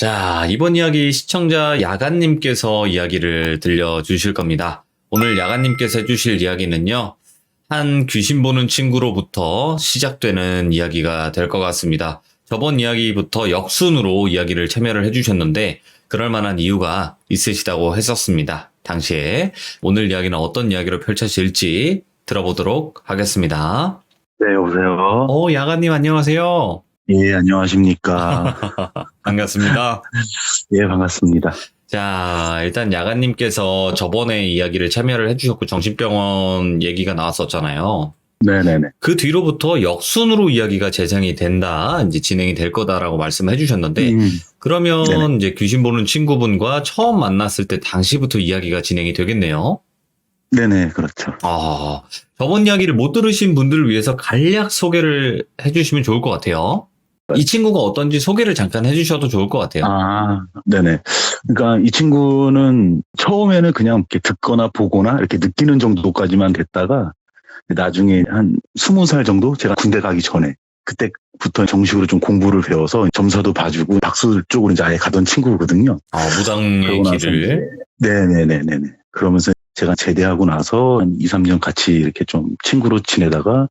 자, 이번 이야기 시청자 야간님께서 이야기를 들려주실 겁니다. 오늘 야간님께서 해주실 이야기는요, 한 귀신 보는 친구로부터 시작되는 이야기가 될 것 같습니다. 저번 이야기부터 역순으로 이야기를 참여를 해주셨는데, 그럴 만한 이유가 있으시다고 했었습니다. 당시에. 오늘 이야기는 어떤 이야기로 펼쳐질지 들어보도록 하겠습니다. 네, 여보세요. 야간님 안녕하세요. 예, 안녕하십니까. 반갑습니다. 예, 반갑습니다. 자, 일단 야간님께서 저번에 이야기를 참여를 해주셨고 정신병원 얘기가 나왔었잖아요. 네네네. 그 뒤로부터 역순으로 이야기가 재생이 된다, 이제 진행이 될 거다라고 말씀해 주셨는데, 그러면 네네. 이제 귀신 보는 친구분과 처음 만났을 때 당시부터 이야기가 진행이 되겠네요. 네네, 그렇죠. 저번 이야기를 못 들으신 분들을 위해서 간략 소개를 해주시면 좋을 것 같아요. 이 친구가 어떤지 소개를 잠깐 해주셔도 좋을 것 같아요. 네네. 그러니까 이 친구는 처음에는 그냥 이렇게 듣거나 보거나 이렇게 느끼는 정도까지만 됐다가 나중에 한 20살 정도 제가 군대 가기 전에 그때부터 정식으로 좀 공부를 배워서 점사도 봐주고 박수 쪽으로 이제 아예 가던 친구거든요. 무당의 길을. 네네네네. 그러면서 제가 제대하고 나서 한 2, 3년 같이 이렇게 좀 친구로 지내다가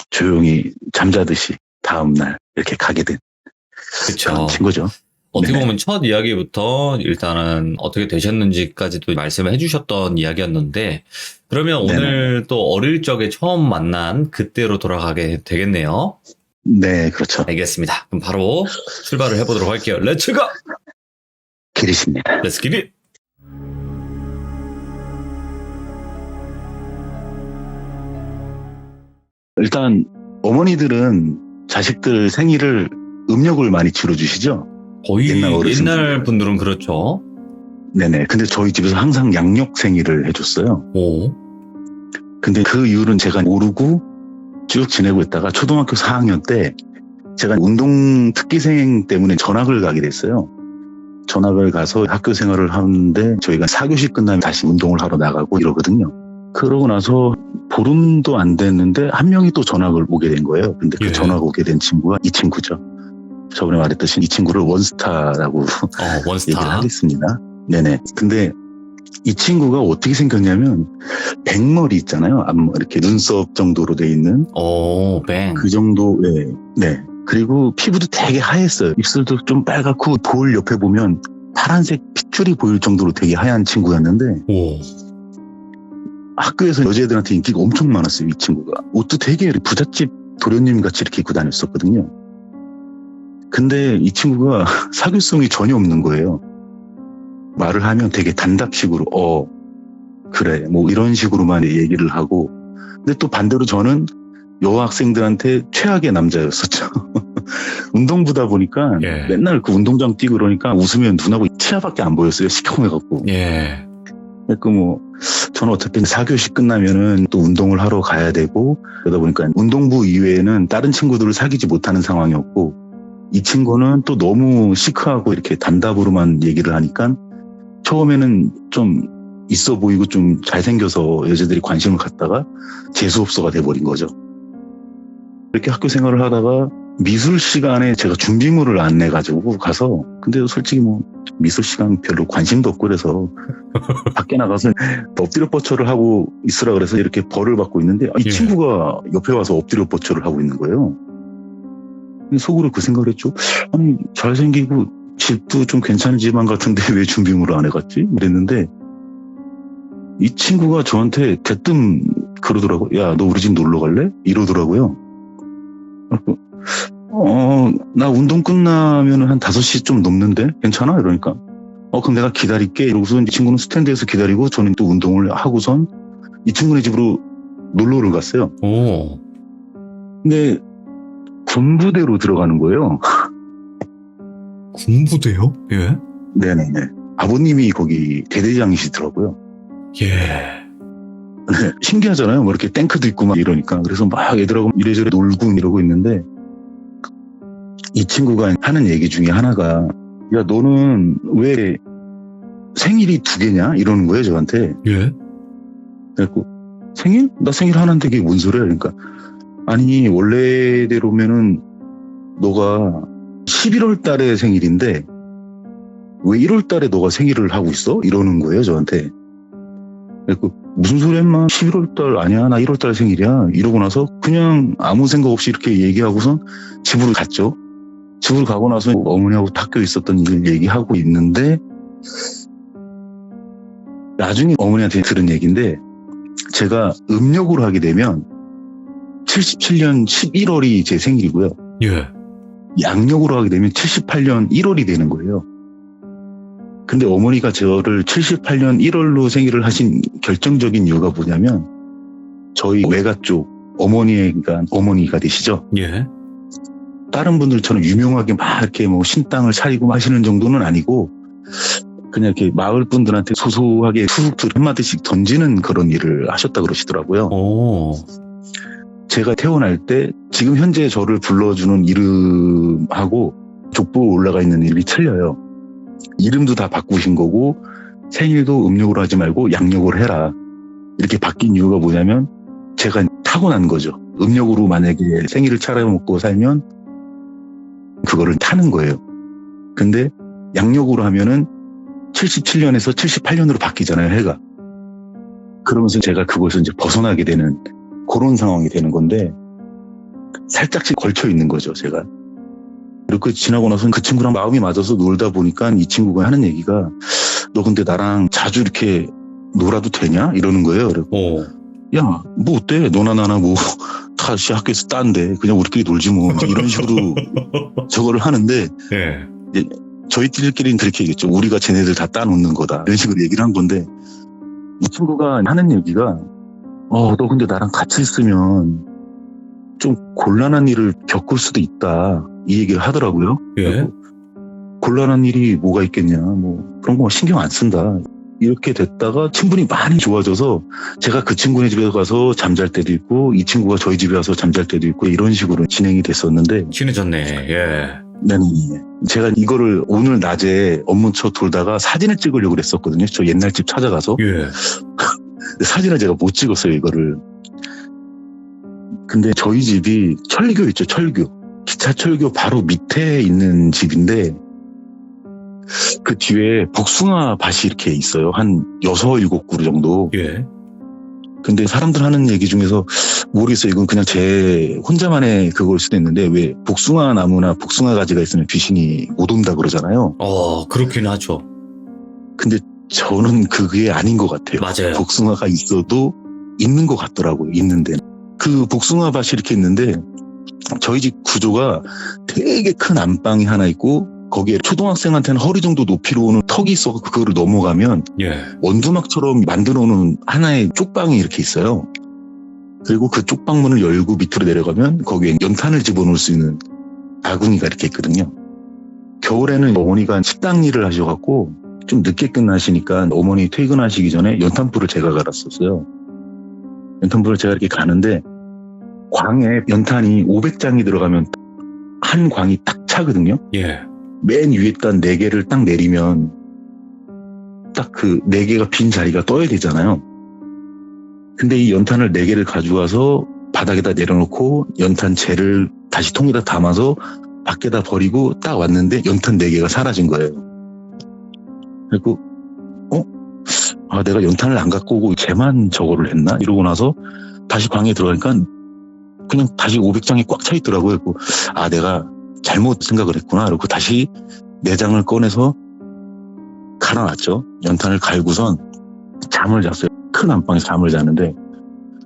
조용히 잠자듯이 다음날 이렇게 가게 된 그런 친구죠. 어떻게 네네. 보면 첫 이야기부터 일단은 어떻게 되셨는지까지도 말씀을 해주셨던 이야기였는데, 그러면 네네. 오늘 또 어릴 적에 처음 만난 그때로 돌아가게 되겠네요. 네, 그렇죠. 알겠습니다. 그럼 바로 출발을 해보도록 할게요. 렛츠 고! 기리십니다. 렛츠 기릿! 일단 어머니들은 자식들 생일을 음력을 많이 치러주시죠. 거의 옛날 옛날 분들은 그렇죠. 네네. 근데 저희 집에서 항상 양력 생일을 해줬어요. 근데 그 이유는 제가 모르고 쭉 지내고 있다가 초등학교 4학년 때 제가 운동 특기생 때문에 전학을 가게 됐어요. 전학을 가서 학교 생활을 하는데 저희가 4교시 끝나면 다시 운동을 하러 나가고 이러거든요. 그러고 나서 보름도 안 됐는데 한 명이 또 전학을 오게 된 거예요. 근데 그 전학 오게 된 친구가 이 친구죠. 저번에 말했듯이 이 친구를 원스타라고 원스타. 얘기를 하겠습니다. 네네. 근데 이 친구가 어떻게 생겼냐면 백머리 있잖아요. 앞머리 이렇게 눈썹 정도로 돼 있는. 뱅. 그 정도. 네. 그리고 피부도 되게 하였어요. 입술도 좀 빨갛고 볼 옆에 보면 파란색 핏줄이 보일 정도로 되게 하얀 친구였는데 학교에서 여자애들한테 인기가 엄청 많았어요. 이 친구가. 옷도 되게 부잣집 도련님 같이 이렇게 입고 다녔었거든요. 근데 이 친구가 사교성이 전혀 없는 거예요. 말을 하면 되게 단답식으로 그래 뭐 이런 식으로만 얘기를 하고, 근데 또 반대로 저는 여학생들한테 최악의 남자였었죠. 운동부다 보니까 맨날 그 운동장 뛰고 그러니까 웃으면 눈하고 치아밖에 안 보였어요. 시커매갖고. 그러니까 뭐 저는 어차피 4교시 끝나면은 또 운동을 하러 가야 되고, 그러다 보니까 운동부 이외에는 다른 친구들을 사귀지 못하는 상황이었고, 이 친구는 또 너무 시크하고 이렇게 단답으로만 얘기를 하니까 처음에는 좀 있어 보이고 좀 잘생겨서 여자들이 관심을 갖다가 재수없어가 돼버린 거죠. 이렇게 학교 생활을 하다가 미술 시간에 제가 준비물을 안 내가지고 가서, 근데 솔직히 뭐 미술 시간 별로 관심도 없고 그래서 밖에 나가서 엎드려 뻗쳐를 하고 있으라 그래서 이렇게 벌을 받고 있는데 이 친구가 옆에 와서 엎드려 뻗쳐를 하고 있는 거예요. 속으로 그 생각을 했죠. 아니 잘생기고 집도 좀 괜찮은 집안 같은데 왜 준비물을 안 해갔지? 이랬는데 이 친구가 저한테 대뜸 그러더라고요. 야, 너 우리 집 놀러 갈래? 이러더라고요. 나 운동 끝나면 한 5시 좀 넘는데 괜찮아? 이러니까 그럼 내가 기다릴게. 이러고서 이 친구는 스탠드에서 기다리고 저는 또 운동을 하고선 이 친구네 집으로 놀러를 갔어요. 근데 군부대로 들어가는 거예요. 군부대요? 네네네. 아버님이 거기 대대장이시더라고요. 신기하잖아요. 뭐 이렇게 탱크도 있고 막 이러니까. 그래서 막 애들하고 이래저래 놀고 이러고 있는데 이 친구가 하는 얘기 중에 하나가, 야, 너는 왜 생일이 2개냐? 이러는 거예요, 저한테. 그래갖고 생일? 나 생일 하나인데 그게 뭔 소리야? 그러니까 아니 원래대로면은 너가 11월 달에 생일인데 왜 1월 달에 너가 생일을 하고 있어? 이러는 거예요, 저한테. 그래서 무슨 소리 했마? 11월 달 아니야, 나 1월 달 생일이야. 이러고 나서 그냥 아무 생각 없이 이렇게 얘기하고선 집으로 갔죠. 집으로 가고 나서 어머니하고 학교에 있었던 일 얘기하고 있는데, 나중에 어머니한테 들은 얘기인데, 제가 음력으로 하게 되면 77년 11월이 제 생일이고요. 예. 양력으로 하게 되면 78년 1월이 되는 거예요. 근데 어머니가 저를 78년 1월로 생일을 하신 결정적인 이유가 뭐냐면, 저희 외가 쪽 어머니가 되시죠. 예. 다른 분들처럼 유명하게 막 이렇게 뭐 신당을 차리고 하시는 정도는 아니고, 그냥 이렇게 마을 분들한테 소소하게 툭툭 한마디씩 던지는 그런 일을 하셨다 그러시더라고요. 오. 제가 태어날 때 지금 현재 저를 불러주는 이름하고 족보에 올라가 있는 이름이 틀려요. 이름도 다 바꾸신 거고, 생일도 음력으로 하지 말고 양력으로 해라. 이렇게 바뀐 이유가 뭐냐면, 제가 타고난 거죠. 음력으로 만약에 생일을 차려먹고 살면 그거를 타는 거예요. 근데 양력으로 하면은 77년에서 78년으로 바뀌잖아요, 해가. 그러면서 제가 그것을 이제 벗어나게 되는 그런 상황이 되는 건데, 살짝씩 걸쳐 있는 거죠, 제가. 이렇게 지나고 나서 그 친구랑 마음이 맞아서 놀다 보니까 이 친구가 하는 얘기가, 너 근데 나랑 자주 이렇게 놀아도 되냐? 이러는 거예요. 그리고 야, 뭐 어때? 너나 나나 뭐 다시 학교에서 딴데 그냥 우리끼리 놀지 뭐, 이런 식으로 저거를 하는데, 예. 저희들끼리는 그렇게 얘기했죠. 우리가 쟤네들 다 따놓는 거다, 이런 식으로 얘기를 한 건데, 이 친구가 하는 얘기가, 너 근데 나랑 같이 있으면 좀 곤란한 일을 겪을 수도 있다, 이 얘기를 하더라고요. 예. 곤란한 일이 뭐가 있겠냐, 뭐 그런 거 신경 안 쓴다. 이렇게 됐다가 친분이 많이 좋아져서 제가 그 친구네 집에 가서 잠잘 때도 있고, 이 친구가 저희 집에 와서 잠잘 때도 있고, 이런 식으로 진행이 됐었는데, 친해졌네. 예. 네, 제가 이거를 오늘 낮에 업무처 돌다가 사진을 찍으려고 그랬었거든요. 저 옛날 집 찾아가서. 예. 사진을 제가 못 찍었어요, 이거를. 근데 저희 집이 철교 있죠, 철교. 기차철교 바로 밑에 있는 집인데, 그 뒤에 복숭아 밭이 이렇게 있어요. 한 6, 7그루 정도. 예. 근데 사람들 하는 얘기 중에서, 모르겠어요. 이건 그냥 제 혼자만의 그걸 수도 있는데, 왜 복숭아 나무나 복숭아 가지가 있으면 귀신이 못 온다 그러잖아요. 그렇긴 하죠. 근데 저는 그게 아닌 것 같아요. 맞아요. 복숭아가 있어도 있는 것 같더라고요. 있는데. 그 복숭아 밭이 이렇게 있는데, 저희 집 구조가 되게 큰 안방이 하나 있고, 거기에 초등학생한테는 허리 정도 높이로 오는 턱이 있어. 그거를 넘어가면 예. 원두막처럼 만들어 놓은 하나의 쪽방이 이렇게 있어요. 그리고 그 쪽방문을 열고 밑으로 내려가면 거기에 연탄을 집어넣을 수 있는 아궁이가 이렇게 있거든요. 겨울에는 어머니가 식당 일을 하셔갖고 좀 늦게 끝나시니까 어머니 퇴근하시기 전에 연탄불을 제가 갈았었어요. 연탄불을 제가 이렇게 가는데, 광에 연탄이 500장이 들어가면 한 광이 딱 차거든요. 예. 맨 위에 단 4개를 딱 내리면 딱 그 4개가 빈 자리가 떠야 되잖아요. 근데 이 연탄을 4개를 가져와서 바닥에다 내려놓고 연탄재를 다시 통에다 담아서 밖에다 버리고 딱 왔는데 연탄 4개가 사라진 거예요. 그리고 내가 연탄을 안 갖고 오고 쟤만 저거를 했나? 이러고 나서 다시 방에 들어가니까 그냥 다시 500장이 꽉 차 있더라고요. 그리고 내가 잘못 생각을 했구나. 그리고 다시 4장을 꺼내서 갈아놨죠. 연탄을 갈고선 잠을 잤어요. 큰 안방에서 잠을 자는데,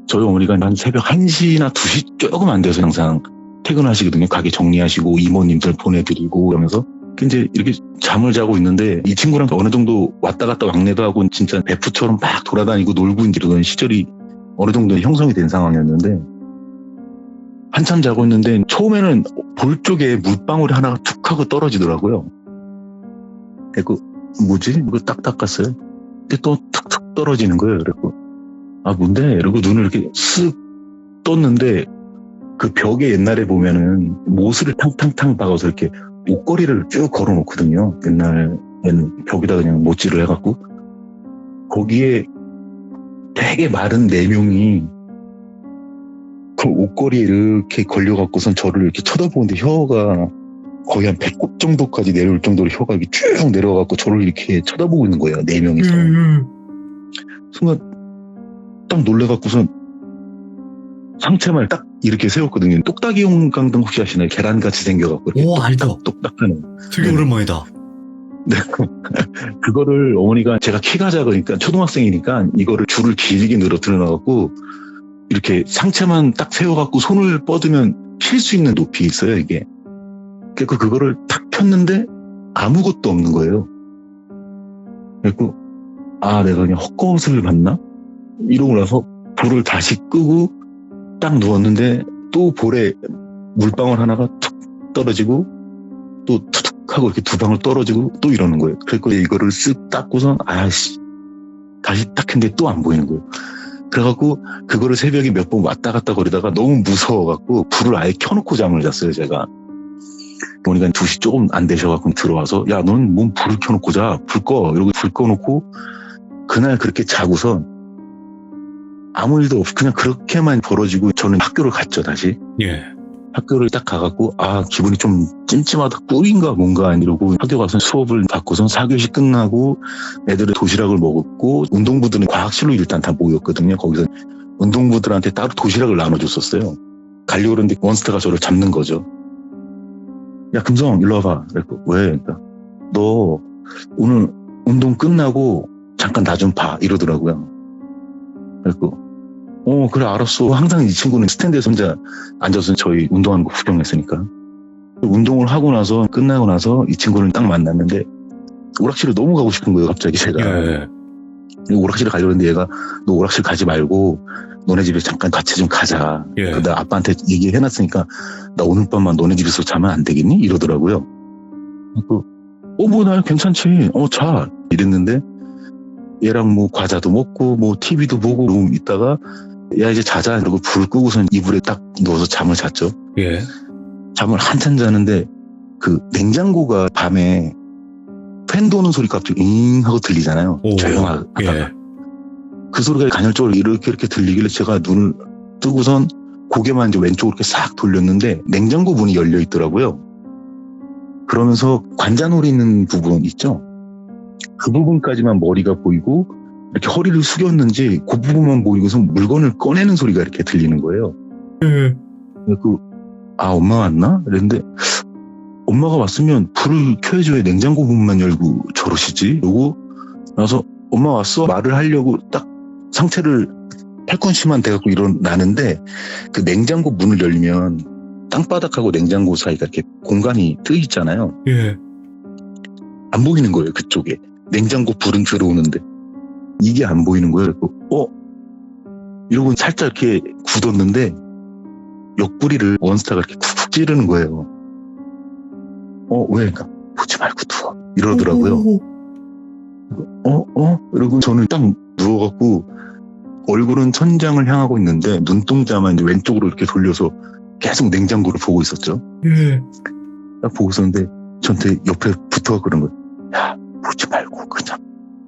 저희 어머니가 한 새벽 1시나 2시 조금 안 돼서 항상 퇴근하시거든요. 가게 정리하시고 이모님들 보내드리고 이러면서. 이제 이렇게 잠을 자고 있는데, 이 친구랑 어느 정도 왔다 갔다 왕래도 하고 진짜 베프처럼 막 돌아다니고 놀고 이러던 시절이 어느 정도 형성이 된 상황이었는데, 한참 자고 있는데 처음에는 볼 쪽에 물방울이 하나가 툭 하고 떨어지더라고요. 그래서 뭐지? 이거 딱 닦았어요. 근데 또 툭툭 떨어지는 거예요. 그래서 뭔데? 이러고 눈을 이렇게 쓱 떴는데, 그 벽에 옛날에 보면은 못을 탕탕탕 박아서 이렇게 옷걸이를 쭉 걸어놓거든요. 옛날에는 벽에다 그냥 못질을 해갖고, 거기에 되게 마른 4명이 그 옷걸이에 이렇게 걸려갖고선 저를 이렇게 쳐다보는데 혀가 거의 한 배꼽 정도까지 내려올 정도로 혀가 이렇게 쭉 내려와갖고 저를 이렇게 쳐다보고 있는 거예요. 4명이서. 순간 딱 놀래갖고선 상체만 딱 이렇게 세웠거든요. 똑딱이 용광등 혹시 아시나요? 계란같이 생겨갖고 이렇게 오, 알죠. 똑딱하는. 되게 오랜만이다. 네. 그거를 어머니가 제가 키가 작으니까 초등학생이니까 이거를 줄을 길게 늘어뜨려놔갖고 이렇게 상체만 딱 세워갖고 손을 뻗으면 필 수 있는 높이 있어요, 이게. 그래서 그거를 탁 폈는데 아무것도 없는 거예요. 그래서 내가 그냥 헛것을 봤나? 이러고 나서 불을 다시 끄고 딱 누웠는데 또 볼에 물방울 하나가 툭 떨어지고 또 툭툭 하고 이렇게 2방울 떨어지고 또 이러는 거예요. 그래서 이거를 쓱 닦고선 다시 딱 했는데 또 안 보이는 거예요. 그래갖고 그거를 새벽에 몇 번 왔다 갔다 거리다가 너무 무서워갖고 불을 아예 켜놓고 잠을 잤어요, 제가. 어머니가 2시 조금 안 되셔갖고 들어와서 야, 너는 뭔 불을 켜놓고 자, 불 꺼. 이러고 불 꺼놓고 그날 그렇게 자고선 아무 일도 없이 그냥 그렇게만 벌어지고 저는 학교를 갔죠, 다시. 예. 학교를 딱 가갖고 기분이 좀 찜찜하다, 꿀인가 뭔가 이러고 학교 가서 수업을 받고선 4교시 끝나고 애들은 도시락을 먹었고 운동부들은 과학실로 일단 다 모였거든요. 거기서 운동부들한테 따로 도시락을 나눠줬었어요. 가려고 그러는데 원스타가 저를 잡는 거죠. 야, 금성 일로 와봐. 그랬고 왜? 그러니까 너 오늘 운동 끝나고 잠깐 나 좀 봐 이러더라고요. 그랬고 그래 알았어. 항상 이 친구는 스탠드에서 혼자 앉아서 저희 운동하는 거 구경했으니까. 운동을 하고 나서 끝나고 나서 이 친구를 딱 만났는데 오락실을 너무 가고 싶은 거예요, 갑자기 제가. 예. 오락실을 가려고 했는데 얘가 너 오락실 가지 말고 너네 집에 잠깐 같이 좀 가자. 예. 나 아빠한테 얘기해놨으니까 나 오늘 밤만 너네 집에서 자면 안 되겠니? 이러더라고요. 나 괜찮지. 자. 이랬는데 얘랑 뭐 과자도 먹고 뭐 TV도 보고 있다가 야 이제 자자 이러고 불 끄고선 이불에 딱 누워서 잠을 잤죠. 예. 잠을 한참 자는데 그 냉장고가 밤에 팬 도는 소리가 갑자기 잉 하고 들리잖아요. 조용하다가. 예. 그 소리가 간헐적으로 이렇게 들리길래 제가 눈을 뜨고선 고개만 이제 왼쪽으로 이렇게 싹 돌렸는데 냉장고 문이 열려 있더라고요. 그러면서 관자놀이 있는 부분 있죠. 그 부분까지만 머리가 보이고 이렇게 허리를 숙였는지 그 부분만 보이고서 물건을 꺼내는 소리가 이렇게 들리는 거예요. 그래서 엄마 왔나? 그랬는데 엄마가 왔으면 불을 켜줘야 냉장고 문만 열고 저러시지? 이러고 나서 엄마 왔어? 말을 하려고 딱 상체를 팔꿈치만 대갖고 일어나는데 그 냉장고 문을 열면 땅바닥하고 냉장고 사이가 이렇게 공간이 뜨 있잖아요. 예. 안 보이는 거예요, 그쪽에. 냉장고 불은 들어오는데 이게 안 보이는 거예요. 그래서 이러고 살짝 이렇게 굳었는데 옆구리를 원스타가 이렇게 쿡쿡 찌르는 거예요. 왜? 그러니까 보지 말고 누워 이러더라고요. 이러고 저는 딱 누워갖고 얼굴은 천장을 향하고 있는데 눈동자만 이제 왼쪽으로 이렇게 돌려서 계속 냉장고를 보고 있었죠. 예. 딱 보고 있었는데 저한테 옆에 붙어서 그런 거예요. 야, 보지 말고 그냥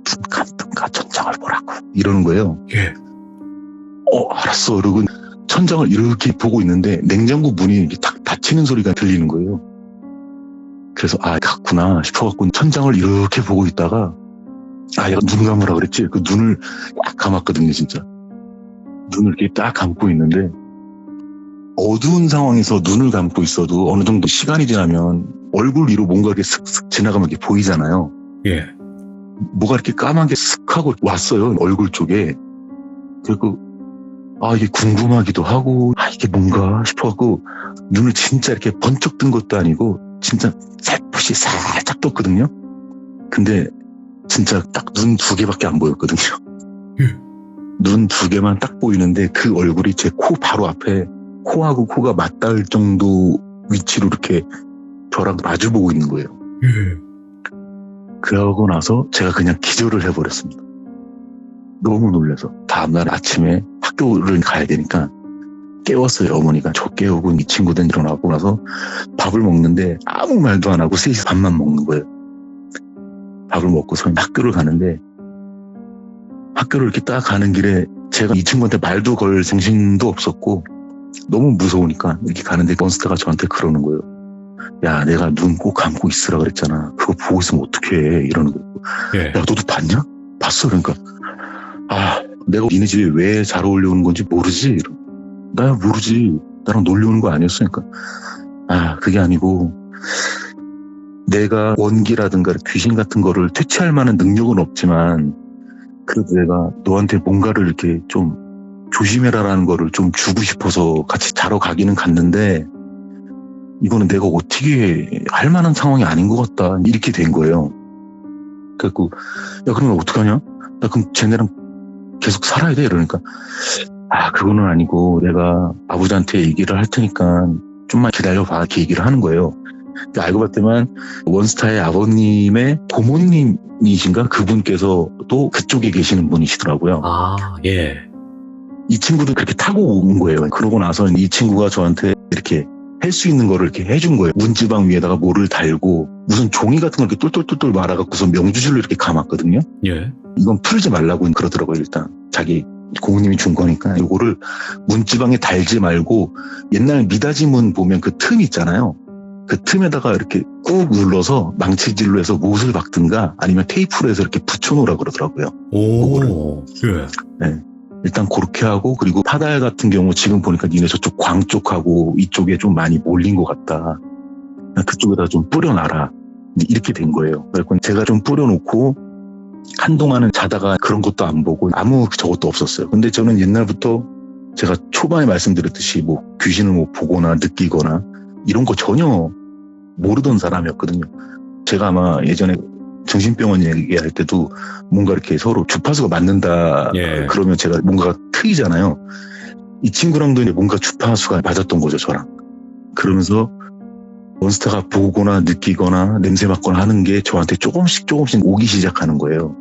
눈 감든가 천장을 보라고 이러는 거예요. 예. 알았어. 그러고 천장을 이렇게 보고 있는데 냉장고 문이 이렇게 탁 닫히는 소리가 들리는 거예요. 그래서 갔구나 싶어갖고 천장을 이렇게 보고 있다가 얘가 눈 감으라 그랬지. 그 눈을 딱 감았거든요, 진짜. 눈을 이렇게 딱 감고 있는데 어두운 상황에서 눈을 감고 있어도 어느 정도 시간이 지나면 얼굴 위로 뭔가 이렇게 슥슥 지나가면 이렇게 보이잖아요. 예. 뭐가 이렇게 까맣게 슥 하고 왔어요, 얼굴 쪽에. 그리고 이게 궁금하기도 하고 이게 뭔가 싶어갖고 눈을 진짜 이렇게 번쩍 뜬 것도 아니고 진짜 살포시 살짝 떴거든요. 근데 진짜 딱 눈 2개밖에 안 보였거든요. 눈 2개만 딱 보이는데 그 얼굴이 제 코 바로 앞에 코하고 코가 맞닿을 정도 위치로 이렇게 저랑 마주보고 있는 거예요. 그러고 나서 제가 그냥 기절을 해버렸습니다. 너무 놀라서 다음날 아침에 학교를 가야 되니까 깨웠어요. 어머니가 저 깨우고 이 친구들 일어나고 나서 밥을 먹는데 아무 말도 안 하고 셋이 밥만 먹는 거예요. 밥을 먹고서 학교를 가는데 학교를 이렇게 딱 가는 길에 제가 이 친구한테 말도 걸 정신도 없었고 너무 무서우니까 이렇게 가는데 원스타가 저한테 그러는 거예요. 야, 내가 눈 꼭 감고 있으라 그랬잖아. 그거 보고 있으면 어떡해. 이러는 거예요. 예. 야, 너도 봤냐? 봤어. 그러니까, 아, 내가 니네 집에 왜 잘 어울려오는 건지 모르지? 나야 모르지. 나랑 놀려오는 거 아니었어. 그러니까, 아, 그게 아니고, 내가 원기라든가 귀신 같은 거를 퇴치할 만한 능력은 없지만, 그래도 내가 너한테 뭔가를 이렇게 좀 조심해라라는 거를 좀 주고 싶어서 같이 자러 가기는 갔는데, 이거는 내가 어떻게 할 만한 상황이 아닌 것 같다. 이렇게 된 거예요. 그래갖고, 야, 그러면 어떡하냐? 나 그럼 쟤네랑 계속 살아야 돼? 이러니까, 아, 그거는 아니고 내가 아버지한테 얘기를 할 테니까 좀만 기다려봐. 이렇게 얘기를 하는 거예요. 알고 봤더만 원스타의 아버님의 고모님이신가? 그분께서 또 그쪽에 계시는 분이시더라고요. 아, 예. 이 친구도 그렇게 타고 온 거예요. 그러고 나서 이 친구가 저한테 이렇게 할 수 있는 거를 이렇게 해준 거예요. 문지방 위에다가 뭐를 달고 무슨 종이 같은 걸 이렇게 똘똘똘똘 말아갖고서 명주줄로 이렇게 감았거든요. 예. 이건 풀지 말라고 그러더라고요. 일단 자기 고모님이 준 거니까 이거를 문지방에 달지 말고 옛날 미닫이문 보면 그 틈 있잖아요. 그 틈에다가 이렇게 꾹 눌러서 망치질로 해서 못을 박든가 아니면 테이프로 해서 이렇게 붙여놓으라 그러더라고요. 오, 예. 네. 일단 그렇게 하고, 그리고 파달 같은 경우 지금 보니까 니네 저쪽 광 쪽하고 이쪽에 좀 많이 몰린 것 같다. 그쪽에다 좀 뿌려놔라. 이렇게 된 거예요. 그래서 제가 좀 뿌려놓고 한동안은 자다가 그런 것도 안 보고 아무 저것도 없었어요. 근데 저는 옛날부터 제가 초반에 말씀드렸듯이 뭐 귀신을 뭐 보거나 느끼거나 이런 거 전혀 모르던 사람이었거든요. 제가 아마 예전에 정신병원 얘기할 때도 뭔가 이렇게 서로 주파수가 맞는다. 예. 그러면 제가 뭔가 트이잖아요. 이 친구랑도 이제 뭔가 주파수가 맞았던 거죠, 저랑. 그러면서 몬스터가 보거나 느끼거나 냄새 맡거나 하는 게 저한테 조금씩 오기 시작하는 거예요.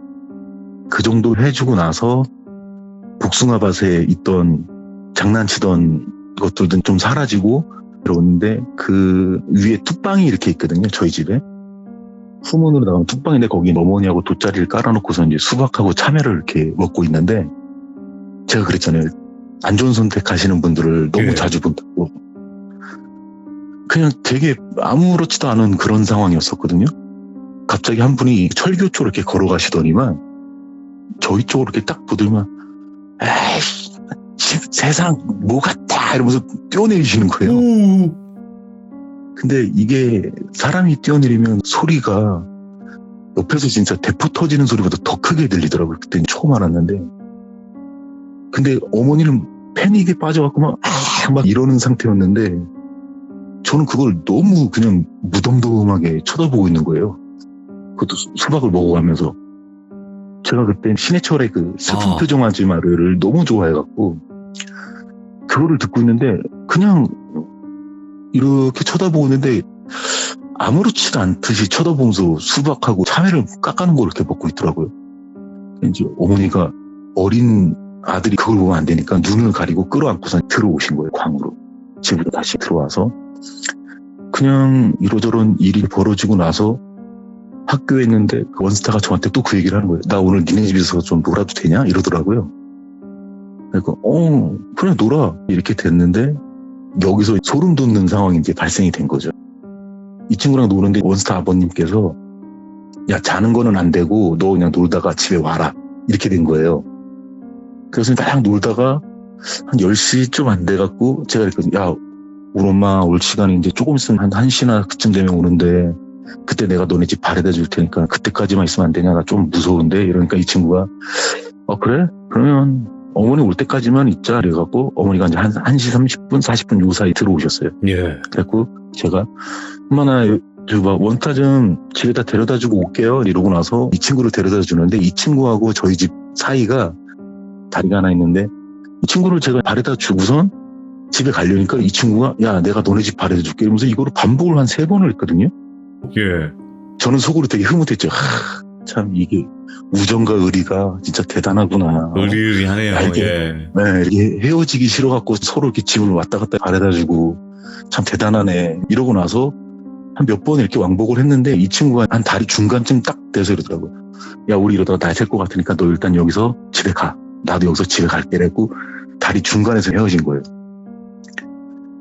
그 정도 해주고 나서 복숭아밭에 있던 장난치던 것들은 좀 사라지고 들어오는데 그 위에 뚝방이 이렇게 있거든요, 저희 집에. 후문으로 나가면 뚝방인데 거기 어머니하고 돗자리를 깔아놓고서 이제 수박하고 참외를 이렇게 먹고 있는데 제가 그랬잖아요. 안 좋은 선택하시는 분들을 너무 예. 자주 본다고. 그냥 되게 아무렇지도 않은 그런 상황이었었거든요. 갑자기 한 분이 철교 쪽으로 이렇게 걸어가시더니만 저희 쪽으로 이렇게 딱 보더니만 에이 세상 뭐 같아 이러면서 뛰어내리시는 거예요. 근데 이게 사람이 뛰어내리면 소리가 옆에서 진짜 대포 터지는 소리보다 더 크게 들리더라고요. 그때 처음 알았는데. 근데 어머니는 패닉에 빠져갖고 막 이러는 상태였는데 저는 그걸 너무 그냥 무덤덤하게 쳐다보고 있는 거예요. 그것도 수박을 먹어가면서. 제가 그때 신해철의 그 슬픈 표정 아줌마를 너무 좋아해갖고 그거를 듣고 있는데 그냥 이렇게 쳐다보고 있는데 아무렇지도 않듯이 쳐다보면서 수박하고 참외를 깎아는 걸 이렇게 먹고 있더라고요. 이제 어머니가 어린 아들이 그걸 보면 안 되니까 눈을 가리고 끌어안고서 들어오신 거예요. 광으로. 집으로 다시 들어와서. 그냥 이러저런 일이 벌어지고 나서 학교에 있는데 그 원스타가 저한테 또 그 얘기를 하는 거예요. 나 오늘 니네 집에서 좀 놀아도 되냐? 이러더라고요. 그러니까 그래 놀아. 이렇게 됐는데 여기서 소름 돋는 상황이 이제 발생이 된 거죠. 이 친구랑 노는데 원스타 아버님께서 야 자는 거는 안 되고 너 그냥 놀다가 집에 와라. 이렇게 된 거예요. 그래서 딱 놀다가 한 10시쯤 안 돼갖고 제가 그랬거든요. 야 우리 엄마 올 시간이 이제 조금 있으면 한 1시나 그쯤 되면 오는데 그때 내가 너네 집 바래다 줄 테니까 그때까지만 있으면 안 되냐? 나 좀 무서운데? 이러니까 이 친구가 그래? 그러면 어머니 올 때까지만 있자. 그래갖고 어머니가 이제 한 1시 30분, 40분 요 사이 들어오셨어요. 예. 그래갖고 제가 엄마 나 원타 좀 집에다 데려다 주고 올게요. 이러고 나서 이 친구를 데려다 주는데 이 친구하고 저희 집 사이가 다리가 하나 있는데 이 친구를 제가 바래다 주고선 집에 가려니까 이 친구가 야 내가 너네 집 바래다 줄게 이러면서 이거를 반복을 한 3번을 했거든요. 예. 저는 속으로 되게 흐뭇했죠. 참 이게 우정과 의리가 진짜 대단하구나. 의리의리하네요. 예. 네, 이렇게 헤어지기 싫어갖고 서로 이렇게 집을 왔다 갔다 바래다주고 참 대단하네. 이러고 나서 한 몇 번 이렇게 왕복을 했는데 이 친구가 한 다리 중간쯤 딱 돼서 이러더라고요. 야 우리 이러다가 날 셀 것 같으니까 너 일단 여기서 집에 가. 나도 여기서 집에 갈게. 그랬고 다리 중간에서 헤어진 거예요.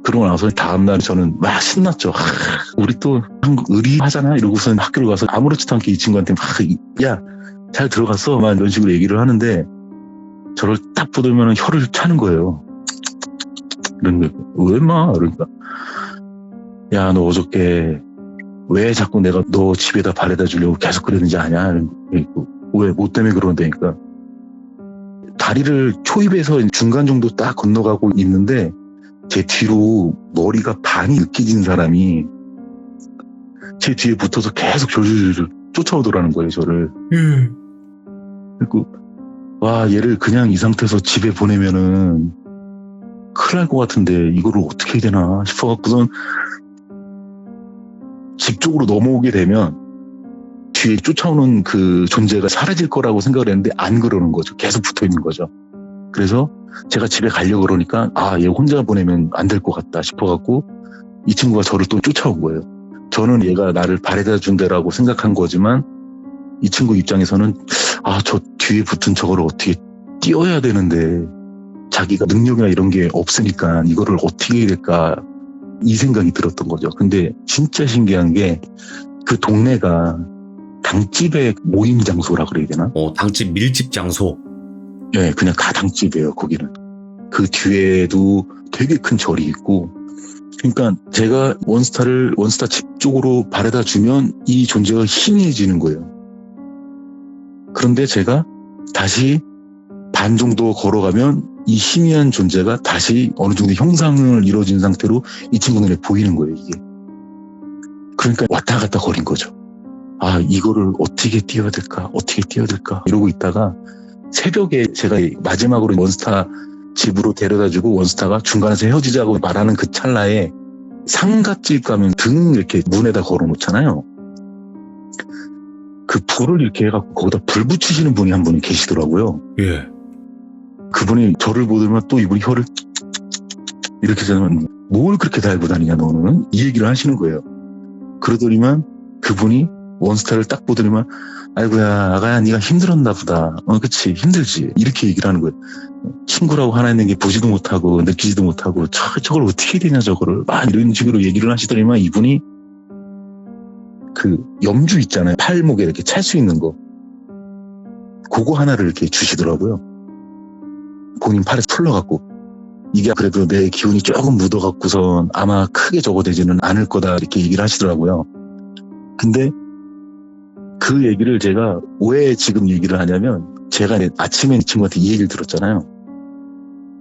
그러고 나서 다음날 저는 막 신났죠. 우리 또 한국 의리하잖아 이러고서 학교를 가서 아무렇지도 않게 이 친구한테 막 야, 잘 들어갔어 막 이런 식으로 얘기를 하는데 저를 딱 보더면 혀를 차는 거예요. 이런 거. 왜 마? 그러니까 야, 너 어저께 왜 자꾸 내가 너 집에다 바래다 주려고 계속 그러는지 아냐? 왜? 뭐 때문에 그런다니까. 다리를 초입에서 중간 정도 딱 건너가고 있는데 제 뒤로 머리가 반이 느껴진 사람이 제 뒤에 붙어서 계속 졸졸졸 쫓아오더라는 거예요, 저를. 그리고 와, 얘를 그냥 이 상태에서 집에 보내면은 큰일 날 것 같은데 이거를 어떻게 해야 되나 싶어갖고선 집 쪽으로 넘어오게 되면 뒤에 쫓아오는 그 존재가 사라질 거라고 생각을 했는데 안 그러는 거죠. 계속 붙어 있는 거죠. 그래서 제가 집에 가려고 그러니까 얘 혼자 보내면 안 될 것 같다 싶어갖고 이 친구가 저를 또 쫓아온 거예요. 저는 얘가 나를 바래다 준다라고 생각한 거지만 이 친구 입장에서는 저 뒤에 붙은 저거를 어떻게 띄워야 되는데 자기가 능력이나 이런 게 없으니까 이거를 어떻게 해야 될까 이 생각이 들었던 거죠. 근데 진짜 신기한 게 그 동네가 당집의 모임 장소라 그래야 되나? 당집 밀집 장소. 네, 그냥 가당집이에요, 거기는. 그 뒤에도 되게 큰 절이 있고, 그러니까 제가 원스타 집 쪽으로 바래다 주면 이 존재가 희미해지는 거예요. 그런데 제가 다시 반 정도 걸어가면 이 희미한 존재가 다시 어느 정도 형상을 이루어진 상태로 이 친구 눈에 보이는 거예요, 이게. 그러니까 왔다 갔다 거린 거죠. 이거를 어떻게 띄워야 될까? 이러고 있다가 새벽에 제가 마지막으로 원스타 집으로 데려다주고 원스타가 중간에서 헤어지자고 말하는 그 찰나에 상갓집 가면 등 이렇게 문에다 걸어놓잖아요. 그 불을 이렇게 해갖고 거기다 불 붙이시는 분이 한 분이 계시더라고요. 예. 그분이 저를 보더니만 또 이분이 혀를 이렇게 하면 뭘 그렇게 달고 다니냐 너는? 이 얘기를 하시는 거예요. 그러더니만 그분이 원스타를 딱 보더니만 아이고야 아가야 네가 힘들었나 보다. 그치 힘들지. 이렇게 얘기를 하는 거예요. 친구라고 하나 있는 게 보지도 못하고 느끼지도 못하고 저걸 어떻게 해야 되냐 저거를 막 이런 식으로 얘기를 하시더니만 이분이 그 염주 있잖아요. 팔목에 이렇게 찰 수 있는 거 그거 하나를 이렇게 주시더라고요. 본인 팔에 풀러갖고 이게 그래도 내 기운이 조금 묻어갖고선 아마 크게 적어되지는 않을 거다 이렇게 얘기를 하시더라고요. 근데 그 얘기를 제가 왜 지금 얘기를 하냐면 제가 아침에 이 친구한테 이 얘기를 들었잖아요.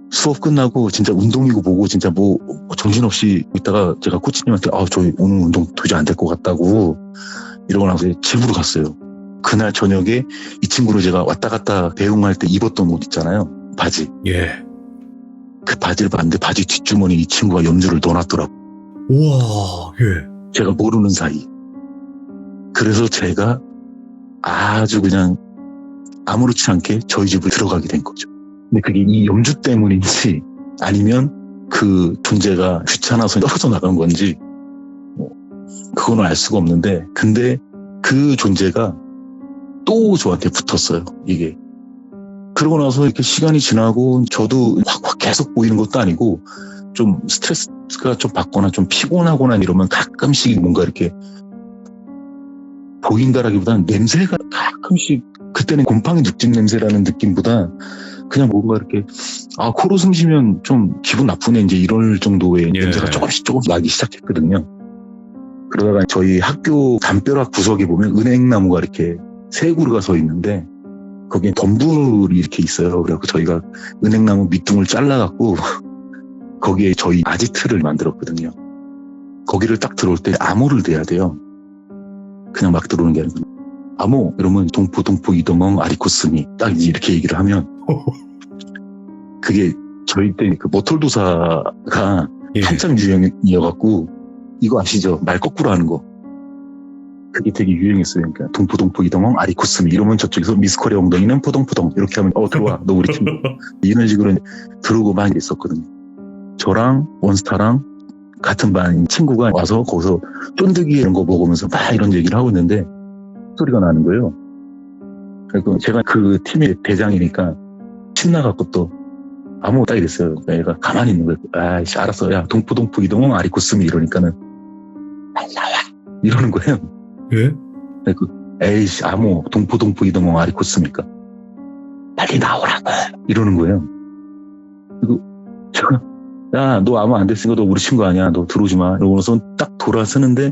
수업 끝나고 진짜 운동이고 뭐고 진짜 뭐 정신없이 있다가 제가 코치님한테 저 오늘 운동 도저히 안 될 것 같다고 이러고 나서 집으로 갔어요. 그날 저녁에 이 친구를 제가 왔다 갔다 배웅할 때 입었던 옷 있잖아요. 바지. 예. 그 바지를 봤는데 바지 뒷주머니에 이 친구가 염주를 넣어놨더라고. 우와, 예. 제가 모르는 사이. 그래서 제가 아주 그냥 아무렇지 않게 저희 집을 들어가게 된 거죠. 근데 그게 이 염주 때문인지 아니면 그 존재가 귀찮아서 떨어져 나간 건지 그건 알 수가 없는데 근데 그 존재가 또 저한테 붙었어요. 이게. 그러고 나서 이렇게 시간이 지나고 저도 확 계속 보이는 것도 아니고 좀 스트레스가 좀 받거나 좀 피곤하거나 이러면 가끔씩 뭔가 이렇게 보인다라기보다는 냄새가 가끔씩 그때는 곰팡이 눅진 냄새라는 느낌보다 그냥 뭔가 이렇게 코로 숨 쉬면 좀 기분 나쁘네 이제 이럴 정도의 냄새가 조금씩 나기 시작했거든요. 그러다가 저희 학교 담벼락 구석에 보면 은행나무가 이렇게 세 그루가 서 있는데 거기에 덤불이 이렇게 있어요. 그래갖고 저희가 은행나무 밑둥을 잘라갖고 거기에 저희 아지트를 만들었거든요. 거기를 딱 들어올 때 암호를 대야 돼요. 그냥 막 들어오는 게 아니고 암호 이러면 동포 이동엉 아리코스미 딱 이렇게 얘기를 하면 그게 저희 때 그 머털도사가 한참 유행이어갖고 이거 아시죠? 말 거꾸로 하는 거. 그게 되게 유행했어요. 그러니까 동포 이동엉 아리코스미 이러면 저쪽에서 미스커리 엉덩이는 포동포동 이렇게 하면 들어와 너 우리 팀 이런 식으로 들어오고 많이 있었거든요. 저랑 원스타랑 같은 반 친구가 와서 거기서 쫀득이 이런 거 먹으면서 막 이런 얘기를 하고 있는데 소리가 나는 거예요. 그래서 제가 그 팀의 대장이니까 신나갖고 또 아무 딱 이랬어요. 얘가 가만히 있는 거예요. 아이씨, 알았어. 야, 동포 이동홍 아리코스미 이러니까는, 빨리 나와! 이러는 거예요. 예? 에이씨, 아무, 동포 이동홍 아리코스입니까? 빨리 나오라고! 이러는 거예요. 그리고, 제가, 야, 너 아무 안 됐으니까 너 우리 친구 아니야. 너 들어오지 마. 이러고서 딱 돌아서는데,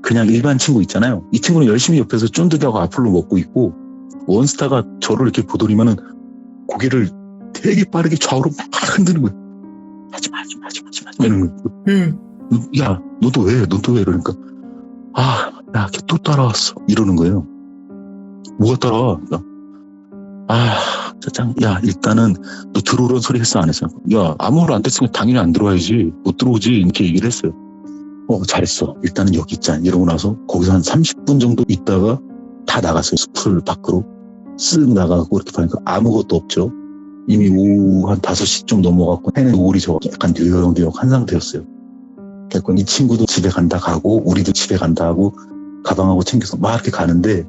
그냥 일반 친구 있잖아요. 이 친구는 열심히 옆에서 쫀득이하고 앞으로 먹고 있고, 원스타가 저를 이렇게 보더니만은 고개를 되게 빠르게 좌우로 막 흔드는 거예요. 하지 마. 이러는 거예요. 야, 너도 왜? 이러니까, 야, 걔 또 따라왔어. 이러는 거예요. 뭐가 따라와? 짜장, 야, 일단은 너 들어오라는 소리 했어, 안 했어? 야, 아무 말 안 됐으면 당연히 안 들어와야지. 못 들어오지. 이렇게 얘기를 했어요. 잘했어. 일단은 여기 있자. 이러고 나서 거기서 한 30분 정도 있다가 다 나갔어요. 숲을 밖으로 쓱 나가고 이렇게 보니까 아무것도 없죠. 이미 오후 한 5시 좀 넘어갔고 해는 노을이 저 약간 뉴욕한 상태였어요. 그러니까 이 친구도 집에 간다 가고 우리도 집에 간다 하고 가방하고 챙겨서 막 이렇게 가는데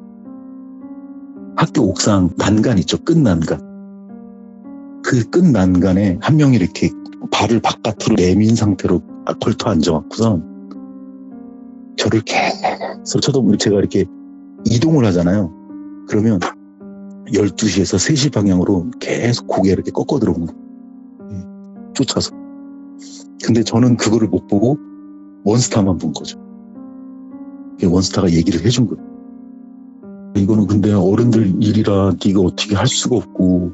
학교 옥상 난간 있죠. 끝 난간. 그 끝 난간에 한 명이 이렇게 발을 바깥으로 내민 상태로 걸터 앉아갖고선 저를 계속 쳐다보고 제가 이렇게 이동을 하잖아요. 그러면 12시에서 3시 방향으로 계속 고개 이렇게 꺾어 들어오는 거예요. 쫓아서. 근데 저는 그거를 못 보고 원스타만 본 거죠. 원스타가 얘기를 해준 거예요. 이거는 근데 어른들 일이라 네가 어떻게 할 수가 없고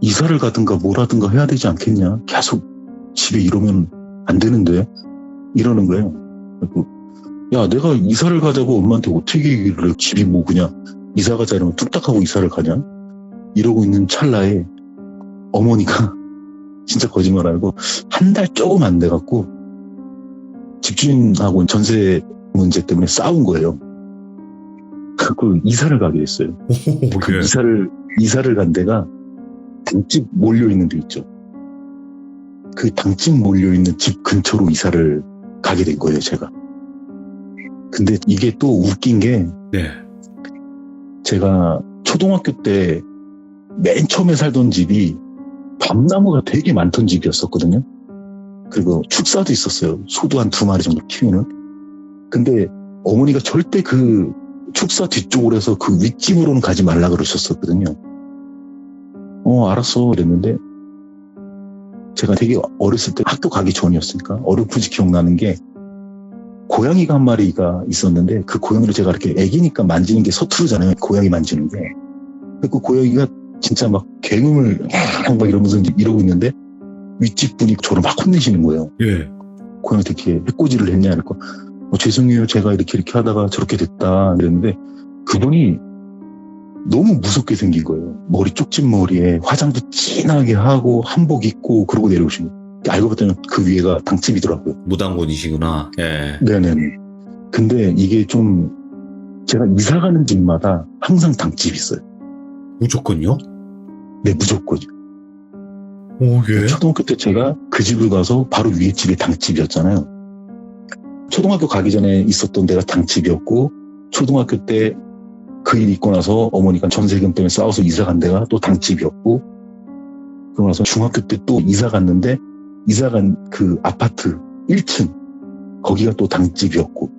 이사를 가든가 뭐라든가 해야 되지 않겠냐. 계속 집에 이러면 안 되는데 이러는 거예요. 야, 내가 이사를 가자고 엄마한테 어떻게 얘기를 해. 집이 뭐 그냥 이사 가자 이러면 뚝딱하고 이사를 가냐. 이러고 있는 찰나에 어머니가 진짜 거짓말 알고 한 달 조금 안 돼갖고 집주인하고 전세 문제 때문에 싸운 거예요. 그 이사를 가게 됐어요. 그 이사를 간 데가 당집 몰려있는 데 있죠. 그 당집 몰려있는 집 근처로 이사를 가게 된 거예요, 제가. 근데 이게 또 웃긴 게 네. 제가 초등학교 때 맨 처음에 살던 집이 밤나무가 되게 많던 집이었었거든요. 그리고 축사도 있었어요. 소도 한 2마리 정도 키우는. 근데 어머니가 절대 그 축사 뒤쪽으로 해서 그 윗집으로는 가지 말라 그러셨었거든요. 알았어 이랬는데 제가 되게 어렸을 때 학교 가기 전이었으니까 어렴풋이 기억나는 게 고양이가 한 마리가 있었는데 그 고양이를 제가 이렇게 애기니까 만지는 게 서투르잖아요. 고양이 만지는 게. 그 고양이가 진짜 막 개음을 막 이러면서 이러고 있는데 윗집 분이 저를 막 혼내시는 거예요. 예. 고양이한테 이렇게 해코지를 했냐 이러니까 죄송해요. 제가 이렇게 하다가 저렇게 됐다 이랬는데 그분이 너무 무섭게 생긴 거예요. 머리 쪽진 머리에 화장도 진하게 하고 한복 입고 그러고 내려오신 거예요. 알고 봤더니 그 위에가 당집이더라고요. 무당분이시구나. 예. 네네네. 근데 이게 좀 제가 이사 가는 집마다 항상 당집이 있어요. 무조건요? 네, 무조건. 예. 초등학교 때 제가 그 집을 가서 바로 위에 집이 당집이었잖아요. 초등학교 가기 전에 있었던 데가 당집이었고 초등학교 때 그 일 있고 나서 어머니가 전세금 때문에 싸워서 이사 간 데가 또 당집이었고 그러고 나서 중학교 때 또 이사 갔는데 이사 간 그 아파트 1층 거기가 또 당집이었고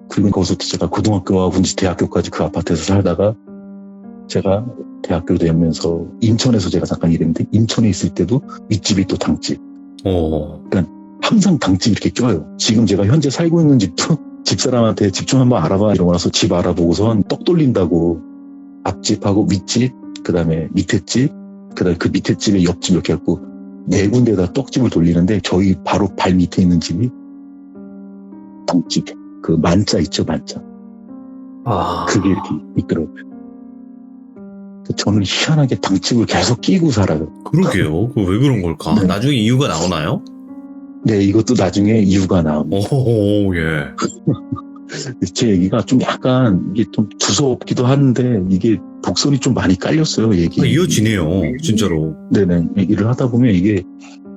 그리고 거기서 제가 고등학교와 군지 대학교까지 그 아파트에서 살다가 제가 대학교를 다니면서 인천에서 제가 잠깐 일했는데 인천에 있을 때도 윗집이 또 당집. 그러니까 항상 당집 이렇게 껴요. 지금 제가 현재 살고 있는 집도 집사람한테 집 좀 한번 알아봐 이러고 나서 집 알아보고선 떡 돌린다고 앞집하고 윗집 그다음에 밑에 집 그다음에 그 밑에 집에 옆집 이렇게 해갖고 4군데다 떡집을 돌리는데 저희 바로 발 밑에 있는 집이 당집. 그 만자 있죠, 만자. 그게 이렇게 있더라고요. 저는 희한하게 당집을 계속 끼고 살아요. 그러게요. 그 왜 그런 걸까? 네. 나중에 이유가 나오나요? 네, 이것도 나중에 이유가 나옵니다. 예. 제 얘기가 좀 약간 이게 좀 두서없기도 하는데 이게 복선이 좀 많이 깔렸어요, 얘기. 이어지네요, 진짜로. 네네. 일을 하다 보면 이게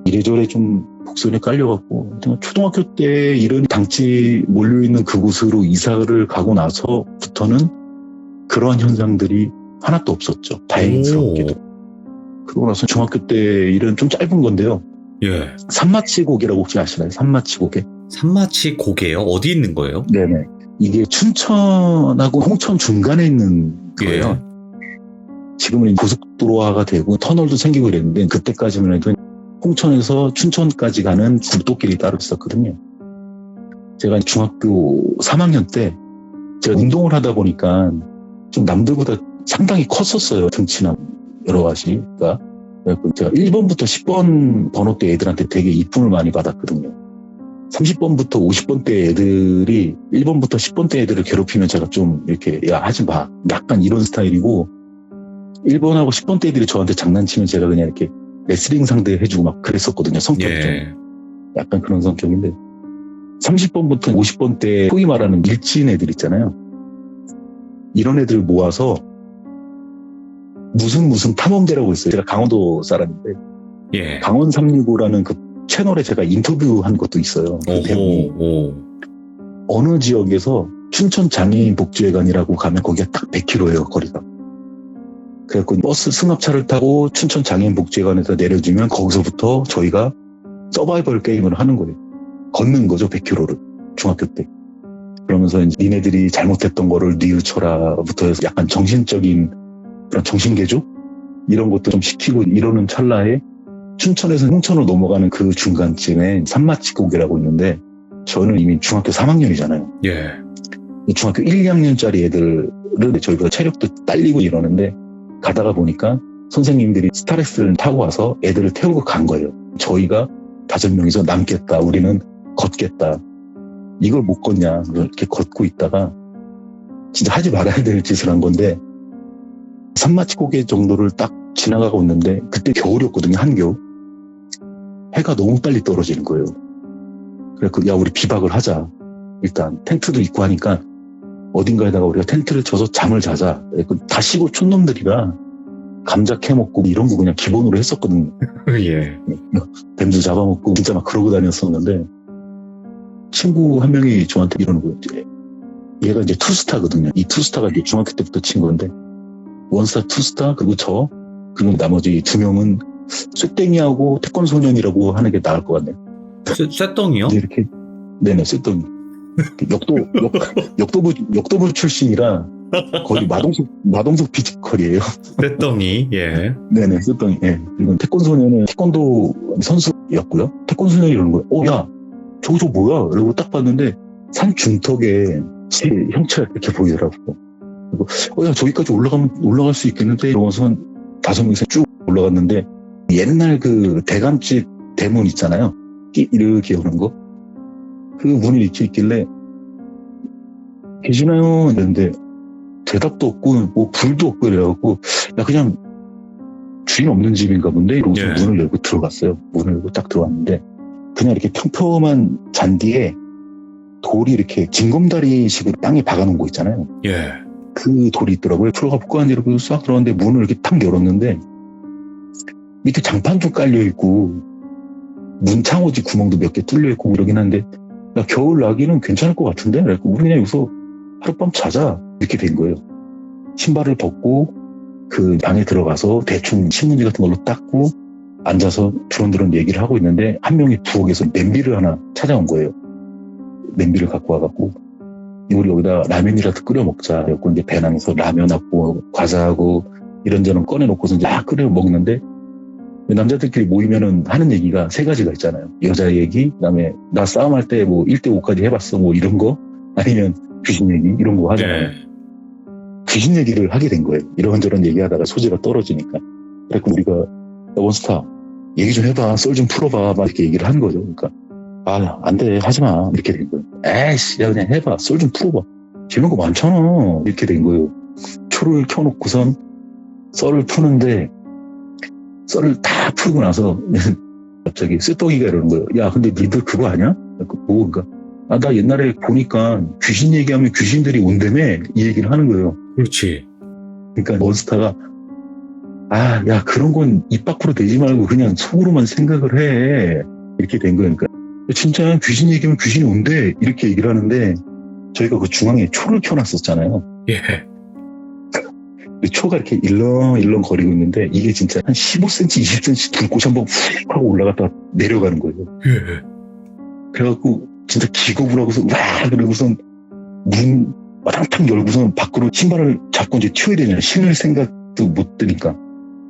이래저래 좀 복선이 깔려갖고 초등학교 때 이런 당집 몰려있는 그곳으로 이사를 가고 나서부터는 그러한 현상들이 하나도 없었죠. 다행스럽게도. 그러고 나서 중학교 때 일은 좀 짧은 건데요. 예. 산마치고개라고 혹시 아시나요? 산마치고개? 산마치 고개요? 어디 있는 거예요? 네네. 이게 춘천하고 홍천 중간에 있는 거예요. 예. 지금은 고속도로화가 되고 터널도 생기고 이랬는데 그때까지만 해도 홍천에서 춘천까지 가는 국도길이 따로 있었거든요. 제가 중학교 3학년 때 제가 운동을 하다 보니까 좀 남들보다 상당히 컸었어요. 등치나 여러 가지가. 그래서 제가 1번부터 10번 번호대 애들한테 되게 이쁨을 많이 받았거든요. 30번부터 50번대 애들이 1번부터 10번대 애들을 괴롭히면 제가 좀 이렇게 야 하지 마. 약간 이런 스타일이고 1번하고 10번대 애들이 저한테 장난치면 제가 그냥 이렇게 레슬링 상대 해주고 막 그랬었거든요. 성격이 예. 좀 약간 그런 성격인데 30번부터 50번대 소위 말하는 밀진 애들 있잖아요. 이런 애들 모아서 무슨 탐험대라고 있어요. 제가 강원도 사람인데 예. 강원 365라는 그 채널에 제가 인터뷰한 것도 있어요. 그 대본이. 오. 어느 지역에서 춘천 장애인 복지회관이라고 가면 거기가 딱 100km예요, 거리가. 그래갖고 버스 승합차를 타고 춘천 장애인 복지회관에서 내려주면 거기서부터 저희가 서바이벌 게임을 하는 거예요. 걷는 거죠, 100km를. 중학교 때. 그러면서 이제 니네들이 잘못했던 거를 뉘우쳐라부터 해서 약간 정신적인 그런 정신개조? 이런 것도 좀 시키고 이러는 찰나에 춘천에서 홍천으로 넘어가는 그 중간쯤에 산마치고개라고 있는데 저는 이미 중학교 3학년이잖아요. 예. 중학교 1, 2학년짜리 애들을 저희가 체력도 딸리고 이러는데 가다가 보니까 선생님들이 스타렉스를 타고 와서 애들을 태우고 간 거예요. 저희가 5명이서 남겠다. 우리는 걷겠다. 이걸 못 걷냐. 이렇게 걷고 있다가 진짜 하지 말아야 될 짓을 한 건데 산마치고개 정도를 딱 지나가고 있는데 그때 겨울이었거든요. 한겨울. 해가 너무 빨리 떨어지는 거예요. 그래서 야 우리 비박을 하자. 일단 텐트도 있고 하니까 어딘가에다가 우리가 텐트를 쳐서 잠을 자자. 다 시골 촌놈들이라 감자 캐먹고 이런 거 그냥 기본으로 했었거든요. 예. 뱀도 잡아먹고 진짜 막 그러고 다녔었는데 친구 한 명이 저한테 이러는 거예요. 얘가 이제 투스타거든요. 이 투스타가 이제 중학교 때부터 친구인데 원스타, 투스타, 그리고 그리고 나머지 2명은 쇠땡이하고 태권소년이라고 하는 게 나을 것 같네요. 쇠덩이요? 이제 이렇게 네네 쇠땡이. 역도부 출신이라 거의 마동석 피지컬이에요. 쇠덩이. 예. 네네 쇠땡이. 예. 그리고 태권소년은 태권도 선수였고요. 태권소년이 이러는 거예요. 야 저거 뭐야? 이러고 딱 봤는데 산 중턱에 제 형체가 이렇게 보이더라고요. 그리고 야 저기까지 올라갈 수 있겠는데 이러고서 5명이서 쭉 올라갔는데 옛날 그 대감집 대문 있잖아요. 이렇게 오는 거. 그 문이 이렇게 있길래 계시나요? 이랬는데 대답도 없고 뭐 불도 없고 이래갖고 야 그냥 주인 없는 집인가 본데 이러고서 예. 문을 열고 들어갔어요. 문을 열고 딱 들어왔는데 그냥 이렇게 평평한 잔디에 돌이 이렇게 징검다리식으로 땅에 박아놓은 거 있잖아요. 예. 그 돌이 있더라고요. 들어가 꼭 이렇게 싹 들어갔는데 문을 이렇게 탁 열었는데 밑에 장판도 깔려있고 문창호지 구멍도 몇 개 뚫려있고 이러긴 한데 야 겨울 나기는 괜찮을 것 같은데? 그래서 우리 그냥 여기서 하룻밤 자자 이렇게 된 거예요. 신발을 벗고 그 방에 들어가서 대충 신문지 같은 걸로 닦고 앉아서 두런두런 얘기를 하고 있는데 한 명이 부엌에서 냄비를 하나 찾아온 거예요. 냄비를 갖고 와갖고 우리 여기다 라면이라도 끓여 먹자. 그래서 이제 배낭에서 라면하고 과자하고 이런저런 꺼내놓고서 이제 막 끓여 먹는데 남자들끼리 모이면은 하는 얘기가 3가지가 있잖아요. 여자 얘기, 그다음에 나 싸움할 때 뭐 1대5까지 해봤어 뭐 이런 거 아니면 귀신 얘기 이런 거 하잖아요. 예. 귀신 얘기를 하게 된 거예요. 이런저런 얘기하다가 소재가 떨어지니까. 그래서 우리가 야, 원스타 얘기 좀 해봐, 썰 좀 풀어봐 막 이렇게 얘기를 한 거죠. 그러니까 안 돼, 하지 마 이렇게 된 거예요. 에이씨, 야 그냥 해봐, 썰 좀 풀어봐. 재밌는 거 많잖아 이렇게 된 거예요. 초를 켜놓고선 썰을 푸는데 썰을 다 풀고 나서 갑자기 쇠떡이가 이러는 거예요. 야 근데 니들 그거 아냐? 뭐 그러니까 나 옛날에 보니까 귀신 얘기하면 귀신들이 온다며 이 얘기를 하는 거예요. 그렇지. 그러니까 원스타가 야 그런 건 입 밖으로 내지 말고 그냥 속으로만 생각을 해 이렇게 된 거예요. 그러니까 진짜 귀신 얘기하면 귀신이 온대 이렇게 얘기를 하는데 저희가 그 중앙에 초를 켜놨었잖아요. 예. 근데 초가 이렇게 일렁일렁 거리고 있는데 이게 진짜 한 15cm, 20cm 불꽃이 한번 훅 하고 올라갔다가 내려가는 거예요. 예. 그래갖고 진짜 기겁을 하고서 와 그러고선 문 마당탕 열고선 밖으로 신발을 잡고 이제 튀어야 되잖아요. 신을 생각도 못 드니까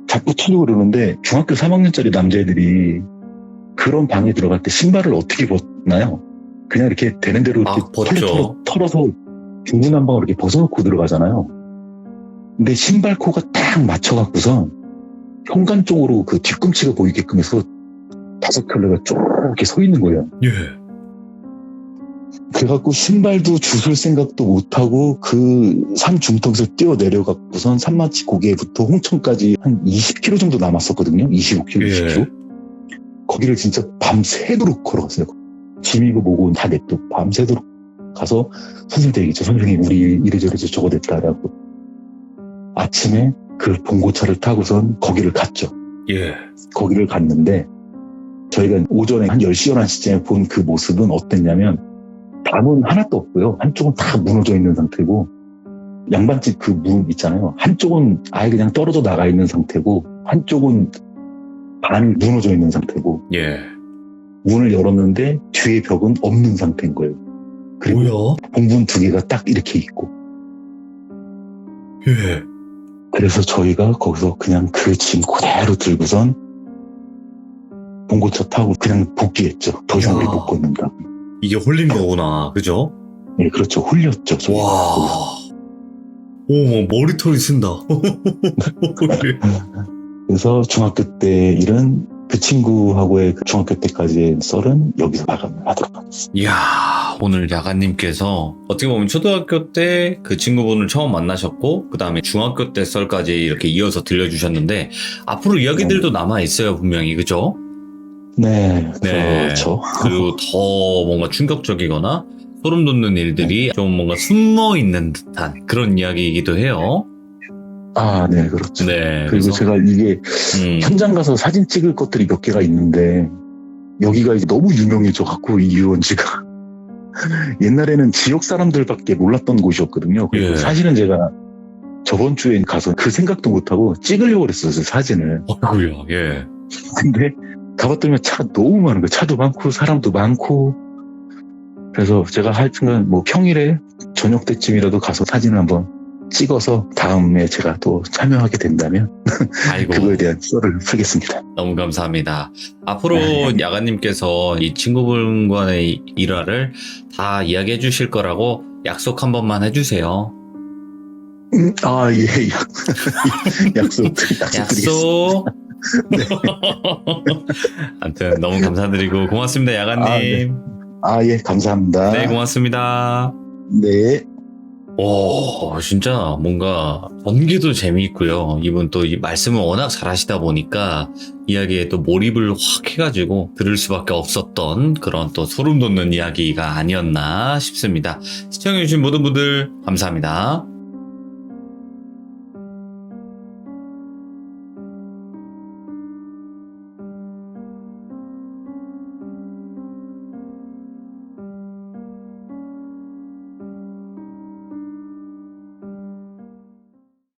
자꾸 튀려고 그러는데 중학교 3학년짜리 남자애들이 그런 방에 들어갈 때 신발을 어떻게 벗나요? 그냥 이렇게 되는 대로 이렇게 벗죠. 털어서 중구난방으로 이렇게 벗어놓고 들어가잖아요. 근데 신발코가 딱 맞춰갖고선 현관 쪽으로 그 뒤꿈치가 보이게끔 해서 5켤레가 쭉 이렇게 서 있는 거예요. 예. 그래갖고 신발도 주술 생각도 못하고 그 산 중턱에서 뛰어 내려갖고선 산마치 고개부터 홍천까지 한 20km 정도 남았었거든요. 25km, 예. 20km. 거기를 진짜 밤새도록 걸어갔어요. 짐이고 뭐고 다 냅둬 밤새도록 가서 선생님한테 얘기했죠. 선생님 우리 이래저래 저거 됐다라고. 아침에 그 봉고차를 타고선 거기를 갔죠. 예. 거기를 갔는데 저희가 오전에 한 10시, 11시쯤에 본 그 모습은 어땠냐면 담은 하나도 없고요. 한쪽은 다 무너져 있는 상태고 양반집 그 문 있잖아요. 한쪽은 아예 그냥 떨어져 나가 있는 상태고 한쪽은 반 무너져 있는 상태고 예. 문을 열었는데 뒤에 벽은 없는 상태인 거예요. 그리고 뭐야? 봉분 2개가 딱 이렇게 있고 예. 그래서 저희가 거기서 그냥 그 짐 그대로 들고선 봉고차 타고 그냥 복귀했죠. 더 이상 야. 우리 못 걷는다. 이게 홀린 거구나. 그죠? 네, 그렇죠. 홀렸죠. 저희가. 와. 오, 머리털이 쓴다. 그래서 중학교 때 일은 그 친구하고의 그 중학교 때까지의 썰은 여기서 마감을 하도록 하겠습니다. 이야, 오늘 야간님께서 어떻게 보면 초등학교 때 그 친구분을 처음 만나셨고, 그 다음에 중학교 때 썰까지 이렇게 이어서 들려주셨는데, 앞으로 이야기들도 남아있어요, 분명히. 그죠? 네, 네. 그렇죠. 그리고 더 뭔가 충격적이거나 소름 돋는 일들이 좀 뭔가 숨어 있는 듯한 그런 이야기이기도 해요. 아, 네, 그렇죠. 네. 그리고 그래서, 제가 이게 현장 가서 사진 찍을 것들이 몇 개가 있는데 여기가 이제 너무 유명해져 갖고 이 유원지가 옛날에는 지역 사람들밖에 몰랐던 곳이었거든요. 그리고 예. 사실은 제가 저번 주에 가서 그 생각도 못하고 찍으려고 그랬어요, 사진을. 어이구야, 예. 근데 가봤더니 차가 너무 많은 거예요. 차도 많고 사람도 많고. 그래서 제가 하여튼 뭐 평일에 저녁 때쯤이라도 가서 사진을 한번 찍어서 다음에 제가 또 참여하게 된다면 아이고. 그거에 대한 썰을 풀겠습니다. 너무 감사합니다. 앞으로 네. 야간님께서 이 친구분과의 일화를 다 이야기해 주실 거라고 약속 한 번만 해주세요. 아, 예, 약속 드리겠습니다. 약속. 아무튼 너무 감사드리고 고맙습니다, 야간님. 예, 감사합니다. 네, 고맙습니다. 네. 오, 진짜 뭔가 전개도 재미있고요. 이분 또 이 말씀을 워낙 잘하시다 보니까 이야기에 또 몰입을 확 해가지고 들을 수밖에 없었던 그런 또 소름 돋는 이야기가 아니었나 싶습니다. 시청해주신 모든 분들 감사합니다.